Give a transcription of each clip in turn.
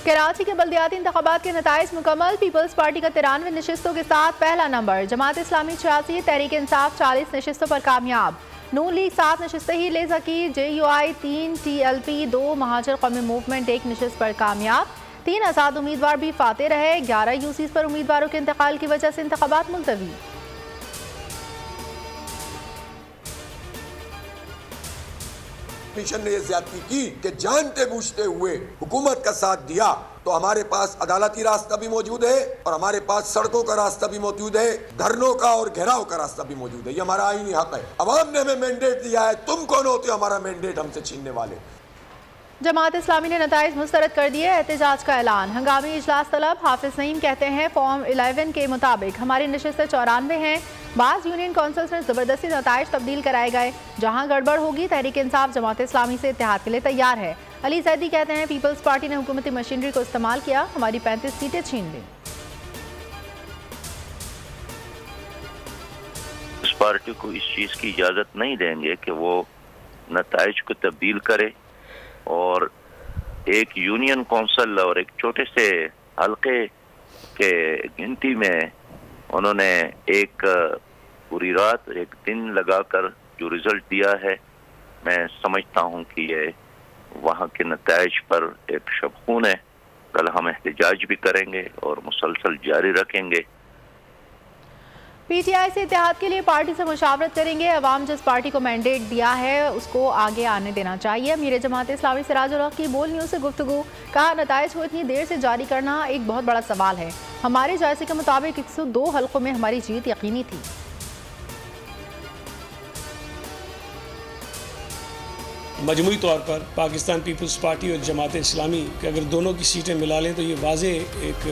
कराची के बल्दियाती इंतखाबात के नताइज मुकम्मल। पीपल्स पार्टी का 93 नशिस्तों के साथ पहला नंबर। जमात इस्लामी 86, तहरीक इंसाफ 40 नशिस्तों पर कामयाब। नून लीग 7 नशिस्तें ही ले सकी। JUI 3, TLP 2, महाजर कौमी मूवमेंट 1 नशिस्त पर कामयाब। 3 आज़ाद उम्मीदवार भी फाते रहे। 11 UCs पर उम्मीदवारों के इंतकाल की वजह से इंतखाबात मुलतवी। मिशन ने यह ज्यादती की कि जानते बूझते हुए हुकूमत का साथ दिया, तो हमारे पास अदालती रास्ता भी मौजूद है और हमारे पास सड़कों का रास्ता भी मौजूद है, धरनों का और घेराव का रास्ता भी मौजूद है। ये हमारा आईनी हक है। अवाम ने हमें मैंडेट दिया है, तुम कौन होते हो हमारा मैंडेट हमसे छीनने वाले। जमात इस्लामी ने नताइज मुस्तरद कर दिए। एहतजाज का ऐलान। हंगामी इजलास तलब। हाफिज नईम कहते हैं फॉर्म 11 के मुताबिक हमारी नशिस्तें 94 हैं। बाज़ यूनियन काउंसिल्स में ज़बरदस्ती नताइज तब्दील कराए गए। जहां गड़बड़ होगी तहरीक इंसाफ जमात इस्लामी से इत्तेहाद के लिए तैयार है। अली जैदी कहते हैं पीपल्स पार्टी ने हुकूमती मशीनरी को इस्तेमाल किया, हमारी 35 सीटें छीन ली। इस पार्टी को इस चीज़ की इजाज़त नहीं देंगे कि वो नताइज को तब्दील करे और एक यूनियन काउंसिल और एक छोटे से हल्के के गिनती में उन्होंने एक पूरी रात एक दिन लगाकर जो रिजल्ट दिया है, मैं समझता हूं कि ये वहां के नताइज पर एक शबखून है। कल हम एहतजाज भी करेंगे और मुसलसल जारी रखेंगे। PTI से इत्तेहाद के लिए पार्टी से मुशावरत करेंगे। अवाम जिस पार्टी को मैंडेट दिया है उसको आगे आने देना चाहिए। अमीर जमात इस्लामी सिराजुल हक की बोल न्यूज़ से गुफ्तगू। कहा नताइज को इतनी देर से जारी करना एक बहुत बड़ा सवाल है। हमारे जायजे के मुताबिक 102 हल्कों में हमारी जीत यकीनी थी। मजमूई तौर पर पाकिस्तान पीपल्स पार्टी और जमात इस्लामी के अगर दोनों की सीटें मिला लें तो ये वाजे एक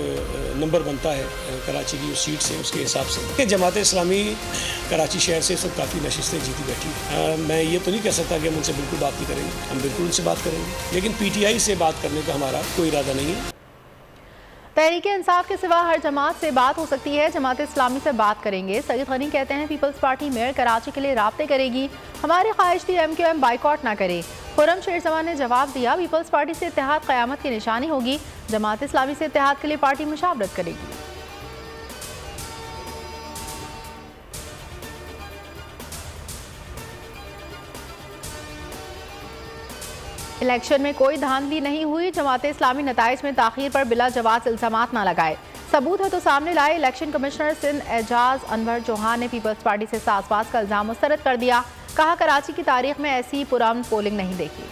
नंबर बनता है कराची की जो सीट से उसके हिसाब से। जमात इस्लामी कराची शहर से सब काफ़ी नशिस्तें जीती बैठी। मैं ये तो नहीं कह सकता कि हम उनसे बिल्कुल बात नहीं करेंगे, हम बिल्कुल उनसे बात करेंगे, लेकिन PTI से बात करने का हमारा कोई इरादा नहीं है। तहरीक इंसाफ के सिवा हर जमात से बात हो सकती है, जमात इस्लामी से बात करेंगे। सईद गनी कहते हैं पीपल्स पार्टी मेयर कराची के लिए राब्ते करेगी। हमारी ख्वाहिश थी MQM बाइकआउट ना करे। खुर्रम शेरजवान ने जवाब दिया पीपल्स पार्टी से इत्तेहाद क़यामत की निशानी होगी। जमात इस्लामी से इत्तेहाद के लिए पार्टी मुशावरत करेगी। इलेक्शन में कोई धांधली नहीं हुई। जमात इस्लामी नताइज में ताखीर पर बिला जवाब इल्जामात न लगाए। सबूत है तो सामने लाए। इलेक्शन कमिश्नर सिंध एजाज अनवर चौहान ने पीपल्स पार्टी से साज़बाज़ का इल्जाम मुस्तरद कर दिया। कहा कराची की तारीख में ऐसी पुरान पोलिंग नहीं देखी।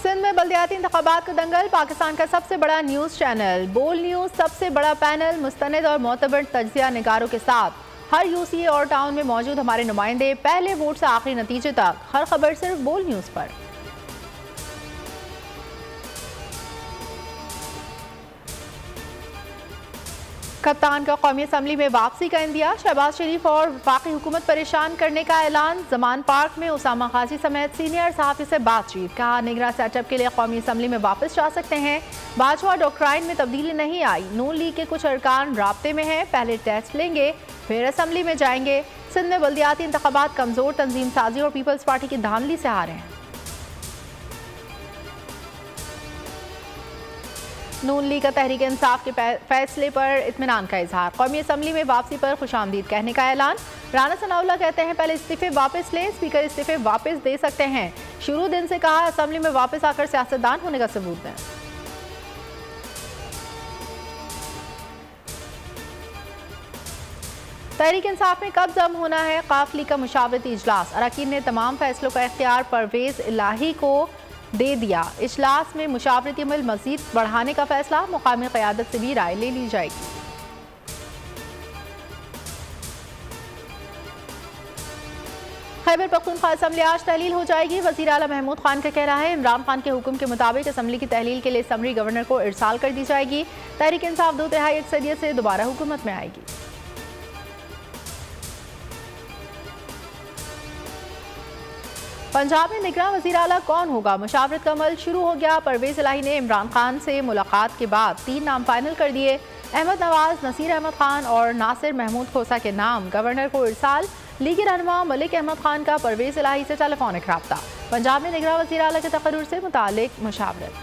सिंध में बल्दियाती इंतखाबात का दंगल। पाकिस्तान का सबसे बड़ा न्यूज़ चैनल बोल न्यूज़ सबसे बड़ा पैनल मुस्तनद और मोतबर तज्जिया निगारों के साथ हर UCA और टाउन में मौजूद हमारे नुमाइंदे पहले वोट से आखिरी नतीजे तक। हर खबर सिर्फ बोल न्यूज़ पर। कप्तान का कौमी असम्बली में वापसी का इंदिया। शहबाज शरीफ और वफाकी हुकूमत परेशान करने का ऐलान। जमान पार्क में उसामा खाजी समेत सीनियर सहाफ़ी से बातचीत। कहा निगरान सेटअप के लिए कौमी असम्बली में वापस जा सकते हैं। बाजवा डॉक्ट्राइन में तब्दीली नहीं आई। नून लीग के कुछ अरकान राब्ते में हैं, पहले टेस्ट लेंगे फिर असम्बली में जाएंगे। सिंध में बल्दियाती इंतखाबात कमजोर तंजीम साजी और पीपल्स पार्टी की धांधली से हारे हैं। नून लीग का तहरीक इंसाफ के फैसले पर इत्मीनान का इजहार। कौमी असम्बली में वापसी पर खुशामदीद कहने का ऐलान। राना सनाउल्लाह कहते हैं पहले इस्तीफे वापस लें, स्पीकर इस्तीफे वापस दे सकते हैं। शुरू दिन से कहा असम्बली में वापस आकर सियासतदान होने का सबूत दें। तहरीक इंसाफ में कब जम होना है काफली का मुशावरती इजलास। अरकान ने तमाम फैसलों का इख्तियार परवेज इलाही को दे दिया। इजलास में मुशावरती अमल मजीद बढ़ाने का फैसला। मुकामी क़यादत से भी राय ले ली जाएगी। खैबर पख्तूनख्वा असम्बली आज तहलील हो जाएगी। वज़ीर आला महमूद खान का कहना है इमरान खान के हुक्म के मुताबिक असम्बली की तहलील के लिए समरी गवर्नर को इरसाल कर दी जाएगी। तहरीक इंसाफ 2/3 अक्सरियत से दोबारा हुकूमत में आएगी। पंजाब में निगरान वज़ीर आला कौन होगा, मुशावरत का अमल शुरू हो गया। परवेज इलाही ने इमरान खान से मुलाकात के बाद 3 नाम फाइनल कर दिए। अहमद नवाज, नसीर अहमद खान और नासिर महमूद खोसा के नाम गवर्नर को इरसाल। लीगी रहनुमा मलिक अहमद खान का परवेज इलाही से टेलीफोनिक रब्ता। पंजाब में निगरान वज़ीर आला के तकर्रुर से मुतालिक मुशावरत।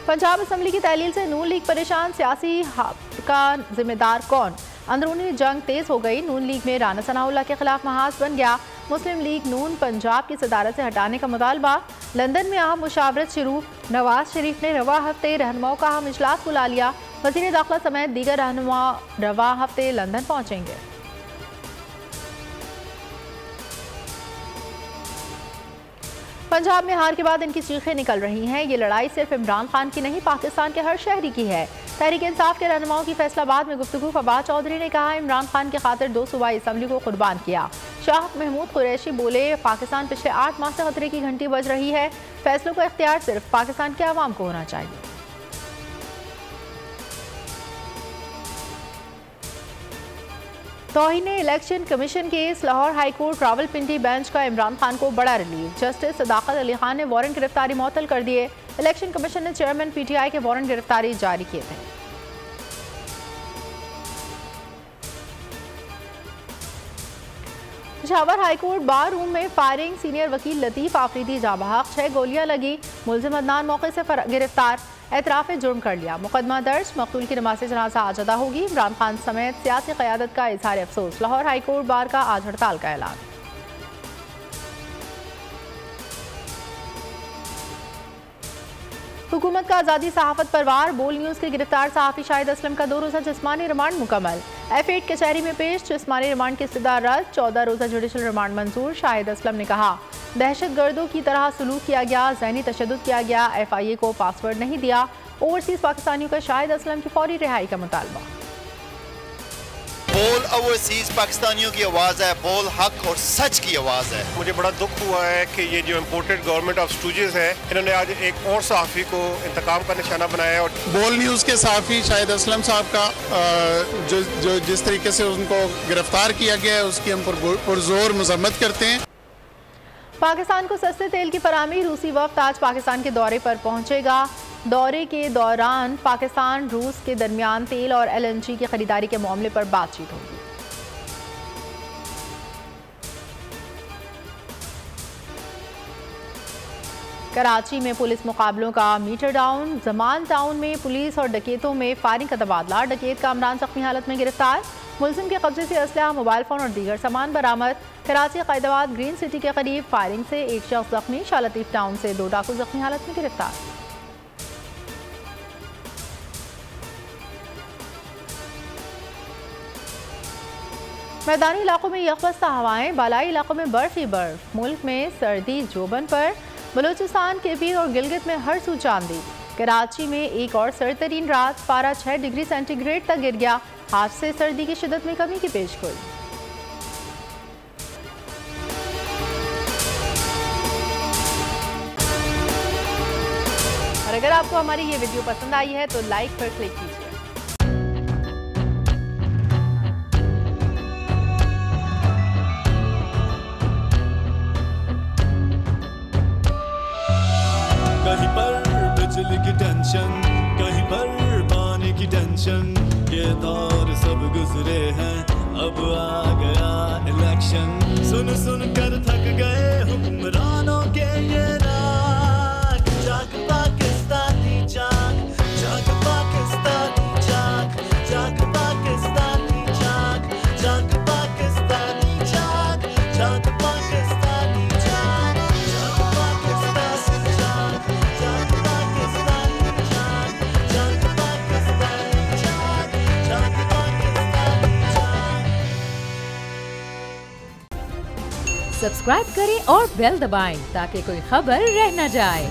पंजाब असम्बली की तहलील से नून लीग परेशान, सियासी का जिम्मेदार कौन? अंदरूनी जंग तेज हो गई, नून लीग में राना सनाउल्लाह के खिलाफ महाज बन गया। मुस्लिम लीग नून पंजाब की सदारत से हटाने का मुतालबा। लंदन में अहम मुशावरत शुरू, नवाज शरीफ ने रवा हफ्ते रहनुमाओं का अहम इजलास बुला लिया। वज़ीर दाखिला समेत दीगर रहनुमा रवा हफ्ते लंदन पहुंचेंगे। पंजाब में हार के बाद इनकी चीखें निकल रही हैं। ये लड़ाई सिर्फ इमरान खान की नहीं, पाकिस्तान के हर शहरी की है। तहरीक इंसाफ के रहनुमाओं की फैसलाबाद में गुफ्तगू। फवाद चौधरी ने कहा, इमरान खान की खातिर 2 सूबाई असम्बली को कुर्बान किया। शाह महमूद कुरैशी बोले, पाकिस्तान पिछले 8 माह से खतरे की घंटी बज रही है। फैसलों का इख्तियार सिर्फ पाकिस्तान के अवाम को होना चाहिए। तौहीन election commission case, Lahore high court Rawalpindi bench का इमरान खान को बड़ा रिलीफ। जस्टिस सदाकत अली खान ने वारंट गिरफ्तारी मुअत्तल कर दिए। इलेक्शन कमीशन ने चेयरमैन PTI के वारंट गिरफ्तारी जारी किए थे। पेशावर हाईकोर्ट बार रूम में फायरिंग, सीनियर वकील लतीफ आफरीदी जाँ बहक, 6 गोलियां लगी। मुलजिम अदनान मौके से गिरफ्तार, एतराफ़ जुर्म कर लिया। मुकदमा दर्ज, मकतूल की नमाज जनाजा आज अदा होगी। इमरान खान समेत सियासी क़यादत का इजहार अफसोस। लाहौर हाईकोर्ट बार का आज हड़ताल का ऐलान। हुकूमत का आज़ादी सहाफ़त पर वार, बोल न्यूज़ के गिरफ्तार सहाफ़ी शाहिद असलम का 2 रोज़ा जिस्मानी रिमांड मुकम्मल। F8 कचहरी में पेश, जिस्मानी रिमांड की इस्तदा रद्द, 14 रोज़ा जुडिशल रिमांड मंजूर। शाहिद असलम ने कहा, दहशतगर्दों की तरह सलूक किया गया, ज़हनी तशद्दुद किया गया, FIA को पासवर्ड नहीं दिया। ओवरसीज़ पाकिस्तानियों का शाहिद असलम की फौरी रिहाई का मुतालबा। बोल ओवरसीज पाकिस्तानियों की आवाज़ है, बोल हक और सच की आवाज़ है। मुझे बड़ा दुख हुआ है कि ये जो इम्पोर्टेड गवर्नमेंट ऑफ स्टूडेंट्स है, इन्होंने आज एक और सहाफ़ी को इंतकाम का निशाना बनाया है। और बोल न्यूज़ के सहाफ़ी शाहिद असलम साहब का जो जिस तरीके से उनको गिरफ्तार किया गया है, उसकी हम पुरजोर मजम्मत करते हैं। पाकिस्तान को सस्ते तेल की फराहमी, रूसी वफ्द आज पाकिस्तान के दौरे पर पहुंचेगा। दौरे के दौरान पाकिस्तान रूस के दरमियान तेल और LNG की खरीदारी के मामले पर बातचीत होगी। कराची में पुलिस मुकाबलों का मीटर डाउन, जमान टाउन में पुलिस और डकैतों में फायरिंग का तबादला। डकैत कामरान जख्मी हालत में गिरफ्तार। मुलजिम के कब्जे से असलहा, मोबाइल फ़ोन और दीगर सामान बरामद। कराची क़ैदाबाद ग्रीन सिटी के करीब फायरिंग से 1 शख्स जख्मी। शाह लतीफ़ टाउन से 2 डाकू जख्मी हालत में गिरफ्तार। मैदानी इलाकों में यकबस्ता हवाएं, बालाई इलाकों में बर्फ ही बर्फ। मुल्क में सर्दी जोबन पर, बलूचिस्तान, KP और गिलगित में हर सू चांदी। कराची में एक और सर्दतरीन रात, पारा 6 डिग्री सेंटीग्रेड तक गिर गया। आज से सर्दी की शिद्दत में कमी की पेशगोई। और अगर आपको हमारी ये वीडियो पसंद आई है तो लाइक पर क्लिक कीजिए। कहीं पर बिजली की टेंशन, कहीं पर पानी की टेंशन, ये दौर सब गुजरे हैं, अब आ गया इलेक्शन। सुन सुन कर थक गए हुक्मरानों के ये राग, जाग पाकिस्तानी जाग, जाग पाकिस्तानी जाग, जाग पाकिस्तानी जाग, जाग पाकिस्तानी जाग, जाग पाकिस्तानी जाग, जाग पाकिस्तानी जाग, जाग पाकिस्तानी जाग, जाग पाकिस्तानी जाग, जाग पाकिस्तानी जाग। सब्सक्राइब करें और बेल दबाएं ताकि कोई खबर रह न जाए।